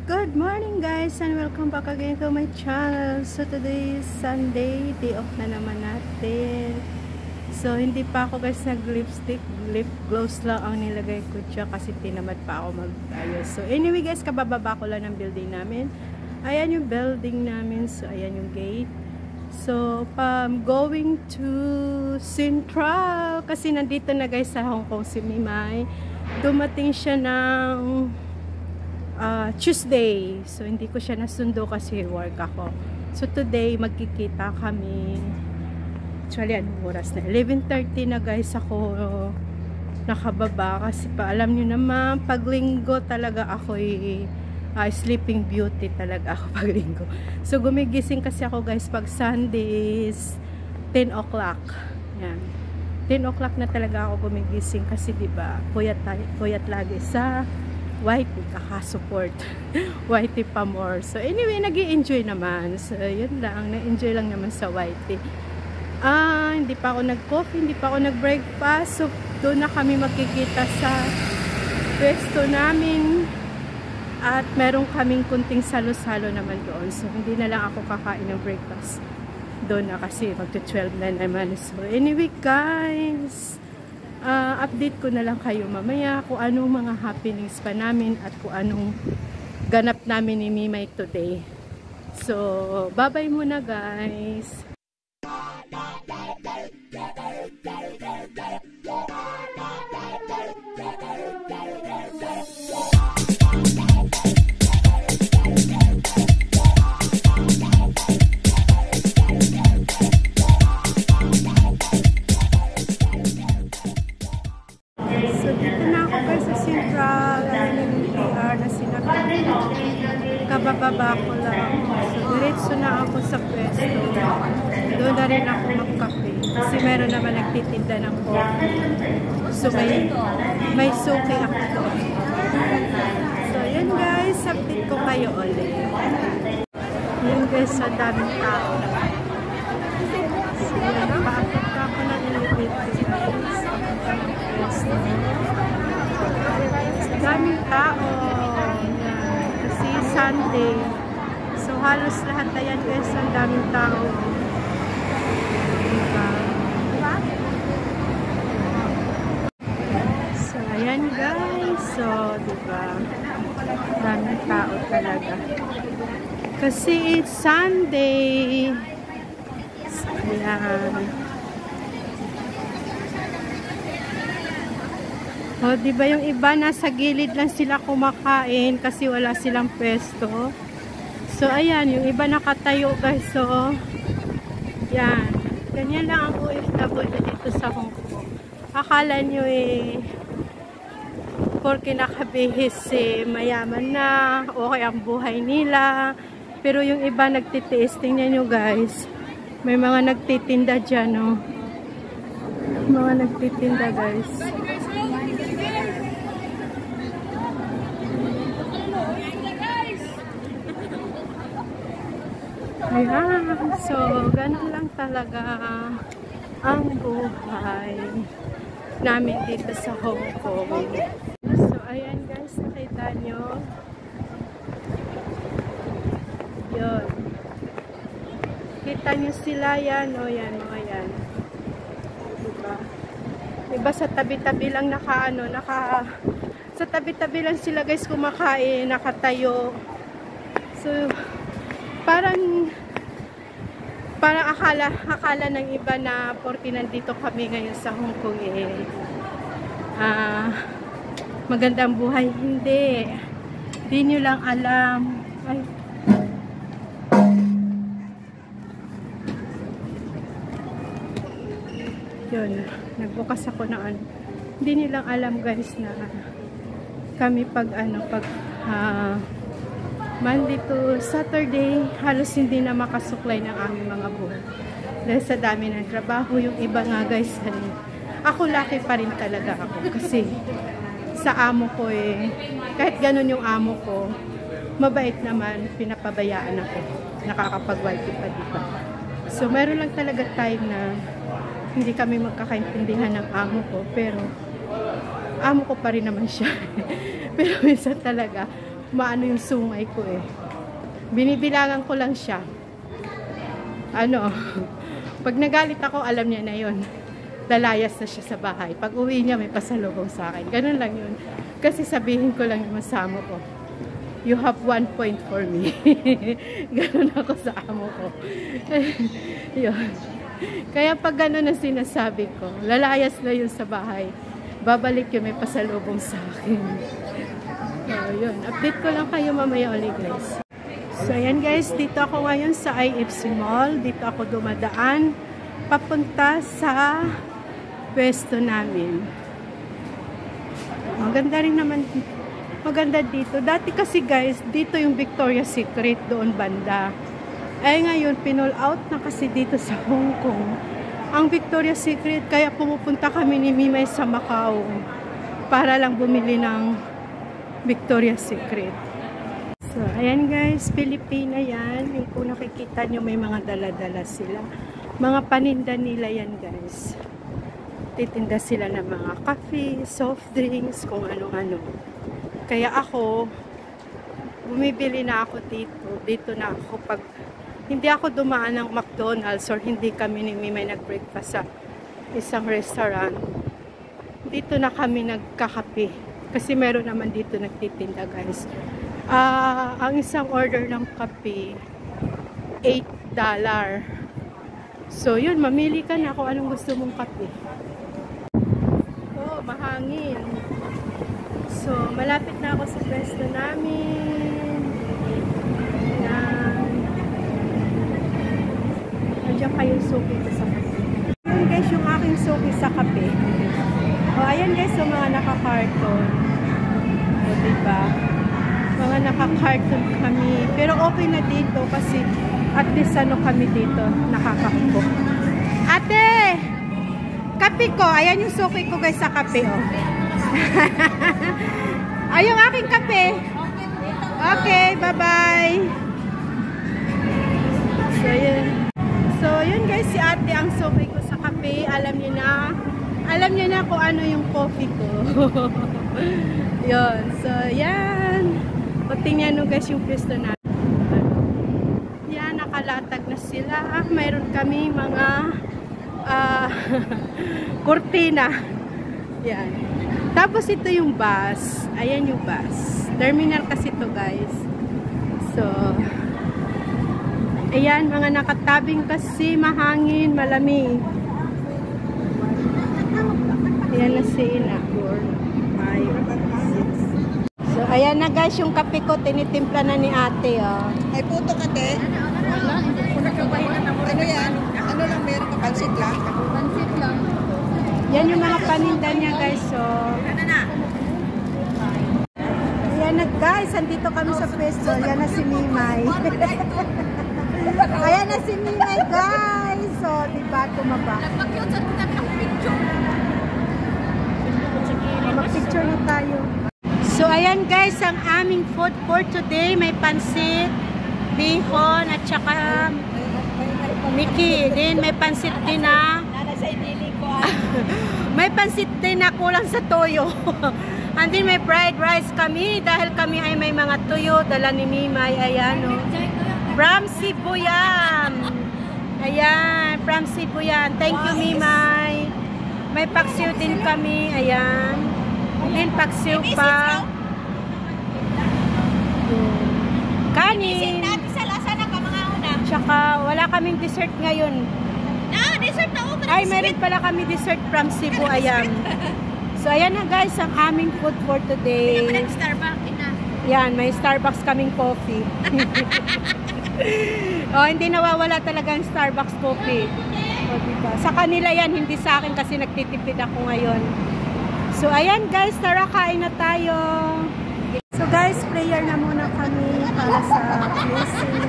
Good morning guys and welcome back again to my channel. So today is Sunday, day off na naman natin. So hindi pa ako guys nag-lipstick, lip gloss lang ang nilagay ko dyan kasi tinamad pa ako mag-ayos. So anyway guys, kabababa ko lang ng building namin. Ayan yung building namin, so ayan yung gate. So I'm going to Central kasi nandito na guys sa Hong Kong si Mimay. Dumating siya ng Tuesday. So, hindi ko siya nasundo kasi work ako. So, today, magkikita kami. Actually, anong oras na? 11:30 na guys ako nakababa. Kasi pa, alam nyo naman, pag linggo talaga ako sleeping beauty talaga ako pag linggo. So, gumigising kasi ako guys pag Sundays 10 o'clock. Yan. 10 o'clock na talaga ako gumigising kasi diba, puyat lagi sa YT, kaka-support. YT pa more. So, anyway, nag-i-enjoy naman. So, yun lang. Na-enjoy lang naman sa YT. Hindi pa ako nag-coffee, hindi pa ako nag-breakfast. So, doon na kami magkikita sa pwesto namin. At meron kaming kunting salo-salo naman doon. So, hindi na lang ako kakain ng breakfast. Doon na kasi magto-12 na naman. So, anyway, guys, update ko na lang kayo mamaya kung anong mga happenings pa namin at kung anong ganap namin ni Mimay today. So, bye-bye muna guys. So, dito na ako guys sa Central. Ayan yung PR na sinakay. Kabababa ko lang. So, diretso na ako sa pwesto. Doon na rin ako magkape. Kasi meron naman nagtitinda ng coffee. So, may suki ako doon. So, yun guys. Update ko kayo ulit. Yun guys, sa daming tao. So, nakaakit ka ako ng elevator guys. Daming tao. Yan. Kasi Sunday. So, halos lahat na yan guys. Ang daming tao. Diba? So, ayan guys. So, diba? Daming tao talaga. Kasi it's Sunday. So, ayan. O, diba yung iba nasa gilid lang sila kumakain kasi wala silang pwesto. So, ayan, yung iba nakatayo guys. So, yan. Ganyan lang ang OFW dito sa Hong Kong. Akala nyo porque nakabihis mayaman na, okay ang buhay nila. Pero yung iba nagtitiis. Tingnan nyo guys. May mga nagtitinda dyan, no? Mga nagtitinda guys. Ayan. So, ganun lang talaga ang buhay namin dito sa Hong Kong. So, ayan guys, nakita nyo. Yun. Kita nyo sila yan. O, yan, mga yan. Diba? Diba sa tabi-tabi lang sa tabi-tabi lang sila guys kumakain, nakatayo. So, parang akala ng iba na porque nandito kami ngayon sa Hong Kong magandang buhay. Hindi nyo lang alam. Ay. Yun, nagbukas ako na hindi nyo lang alam guys na kami pag Monday to Saturday, halos hindi na makasuklay ng aming mga buhay. Dahil sa dami ng trabaho, yung iba nga guys, ako lucky pa rin talaga ako. Kasi sa amo ko kahit ganun yung amo ko, mabait naman, pinapabayaan ako. Nakakapag-wifi pa diba. So meron lang talaga time na hindi kami magkakaintindihan ng amo ko, pero amo ko pa rin naman siya. Pero minsan talaga, maano yung sungay ko eh. Binibilangan ko lang siya. Ano, pag nagalit ako, alam niya na yun. Lalayas na siya sa bahay. Pag uwi niya, may pasalubong sa akin. Ganun lang yun. Kasi sabihin ko lang yung masamo ko. You have 1 point for me. Ganun ako sa amo ko. Yun. Kaya pag ganun ang sinasabi ko, lalayas na yun sa bahay. Babalik yun, may pasalubong sa akin. So, yun. Update ko lang kayo mamaya ulit, guys. So, ayan guys. Dito ako ngayon sa IFC Mall. Dito ako dumadaan. Papunta sa pwesto namin. Maganda rin naman. Maganda dito. Dati kasi guys, dito yung Victoria's Secret doon banda. Ay ngayon, pinull out na kasi dito sa Hong Kong ang Victoria's Secret. Kaya pumupunta kami ni Mimay sa Macau para lang bumili ng Victoria's Secret. So, ayan guys, Pilipina yan. Yung kung nakikita nyo, may mga dala-dala sila. Mga paninda nila yan guys. Titinda sila ng mga coffee, soft drinks, kung ano-ano. Kaya ako, bumibili na ako dito. Dito na ako pag hindi ako dumaan ng McDonald's or hindi kami ni Mimay nag-breakfast sa isang restaurant. Dito na kami nagkakape. Kasi meron naman dito nagtitinda guys. Ang isang order ng kape, $8. So yun, mamili ka na kung anong gusto mong kape. Oh, mahangin. So, malapit na ako sa pwesto namin. Ayan. Nandiyan kayong suki ko sa kape. Ayan guys, yung aking suki sa kape. O, ayan guys, yung mga naka-carton. O, diba? Mga naka-carton kami. Pero okay na dito kasi at least ano kami dito, nakakapo. Ate! Kape ko. Ayan yung suki ko guys sa kape, o. Ay, yung aking kape. Okay, bye-bye. So, yun guys, si ate ang suki ko sa kape. Alam niya na kung ano yung coffee ko. Yun. So, yan. O, tingnan nyo guys yung pwesto natin. Yan, nakalatag na sila. Mayroon kami mga kurtina. Yan. Tapos ito yung bus. Ayan yung bus. Terminal kasi ito guys. So, ayan, mga nakatabing kasi mahangin, malamig. Ayan na si Ina. 4, 5, 6. So, ayan na guys yung kape ko. Tinitimpla na ni ate. Oh. Ay, puto ka, te. Ano yan? Ano lang meron ka? Pansit lang? Pansit lang. Yan yung mga paninda niya guys. So, ayan na guys. Andito kami sa pwesto. Ayan na si Mimay. Ayan na si Mimay guys. So, diba tumaba. Mag-picture na tayo. So, ayan guys. Ang aming food for today. May pansit, bihon, at saka Mickey. Then, may pansit din na may pansit din na kulang sa toyo. And then may fried rice kami dahil kami ay may mga tuyo dala ni Mimay. Ayan o. From Cebu yan. Ayan. From Cebu yan. Thank you Mimay. May paksiw din kami. Ayan. Then paksiw pa. Kanin. Tsaka wala kaming dessert ngayon. Dessert na ako. Ay, meron pala kami dessert from Cebu. Ayan. So, ayan na guys, ang aming food for today. Yan, may Starbucks kaming coffee. Oh, hindi nawawala talaga ang Starbucks coffee. O, diba? Sa kanila yan, hindi sa akin kasi nagtitipid ako ngayon. So, ayan guys, tara kain na tayo. So guys, prayer na muna kami para sa blessing.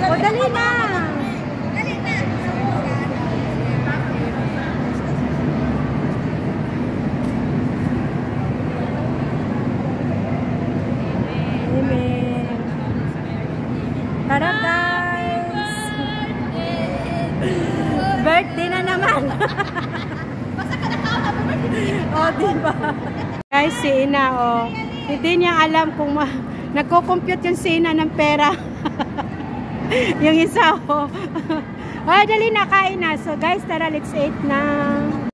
O, dali na! Tara guys! Birthday na naman! O, diba? Guys, si Ina, o. Hindi niya alam kung nagko-compute yung Sina ng pera. Yung isa ko. Dali na, kain na. So guys, tara, let's eat na.